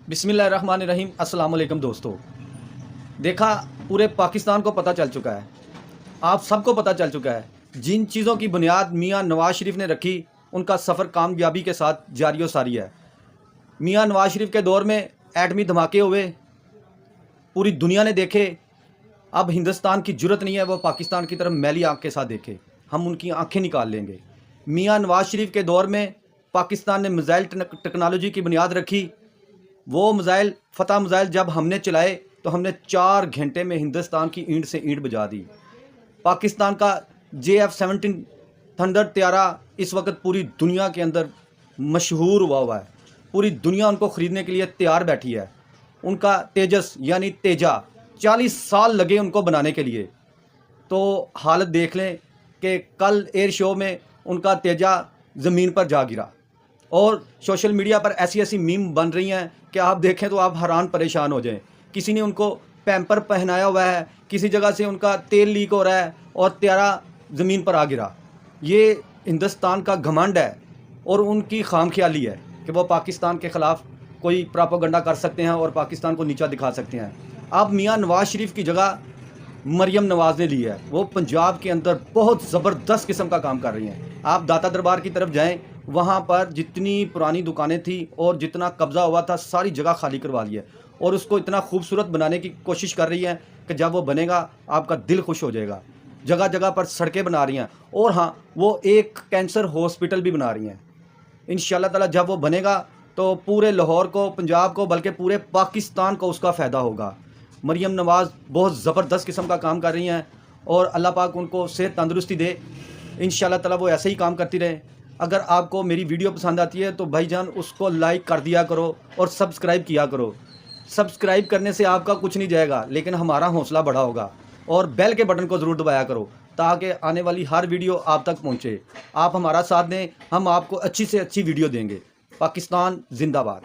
बिस्मिल्लाहिर्रहमानिर्रहीम। अस्सलाम वालेकुम दोस्तों। देखा, पूरे पाकिस्तान को पता चल चुका है, आप सबको पता चल चुका है, जिन चीज़ों की बुनियाद मियाँ नवाज़ शरीफ ने रखी उनका सफ़र कामयाबी के साथ जारी व सारी है। मियाँ नवाज़ शरीफ के दौर में एटमी धमाके हुए, पूरी दुनिया ने देखे। अब हिंदुस्तान की जुर्रत नहीं है वो पाकिस्तान की तरफ मैली आँख के साथ देखे, हम उनकी आँखें निकाल लेंगे। मियाँ नवाज़ शरीफ के दौर में पाकिस्तान ने मिसाइल टेक्नोलॉजी की बुनियाद रखी। वो मिसाइल फतह मिसाइल जब हमने चलाए तो हमने 4 घंटे में हिंदुस्तान की ईंट से ईंट बजा दी। पाकिस्तान का JF-17 थंडर त्यारा इस वक्त पूरी दुनिया के अंदर मशहूर हुआ है, पूरी दुनिया उनको ख़रीदने के लिए तैयार बैठी है। उनका तेजस यानी तेजा 40 साल लगे उनको बनाने के लिए। तो हालत देख लें कि कल एयर शो में उनका तेजा ज़मीन पर जा गिरा और सोशल मीडिया पर ऐसी ऐसी मीम बन रही हैं कि आप देखें तो आप हैरान परेशान हो जाएं। किसी ने उनको पैम्पर पहनाया हुआ है, किसी जगह से उनका तेल लीक हो रहा है और त्यारा ज़मीन पर आ गिरा। ये हिंदुस्तान का घमंड है और उनकी खामख्याली है कि वो पाकिस्तान के ख़िलाफ़ कोई प्रोपेगेंडा कर सकते हैं और पाकिस्तान को नीचा दिखा सकते हैं। अब मियाँ नवाज़ शरीफ की जगह मरियम नवाज़ ने ली है। वो पंजाब के अंदर बहुत ज़बरदस्त किस्म का काम कर रही हैं। आप दाता दरबार की तरफ जाएं, वहाँ पर जितनी पुरानी दुकानें थी और जितना कब्ज़ा हुआ था सारी जगह खाली करवा ली है और उसको इतना खूबसूरत बनाने की कोशिश कर रही है कि जब वो बनेगा आपका दिल खुश हो जाएगा। जगह जगह पर सड़कें बना रही हैं और हाँ, वो एक कैंसर हॉस्पिटल भी बना रही हैं। इंशाअल्लाह ताला जब वो बनेगा तो पूरे लाहौर को, पंजाब को, बल्कि पूरे पाकिस्तान को उसका फ़ायदा होगा। मरियम नवाज़ बहुत ज़बरदस्त किस्म का काम कर रही हैं और अल्लाह पाक उनको सेहत तंदुरुस्ती दे। इंशाअल्लाह ताला वो ऐसे ही काम करती रहे। अगर आपको मेरी वीडियो पसंद आती है तो भाईजान उसको लाइक कर दिया करो और सब्सक्राइब किया करो। सब्सक्राइब करने से आपका कुछ नहीं जाएगा लेकिन हमारा हौसला बढ़ा होगा। और बेल के बटन को ज़रूर दबाया करो ताकि आने वाली हर वीडियो आप तक पहुँचे। आप हमारा साथ दें, हम आपको अच्छी से अच्छी वीडियो देंगे। पाकिस्तान जिंदाबाद।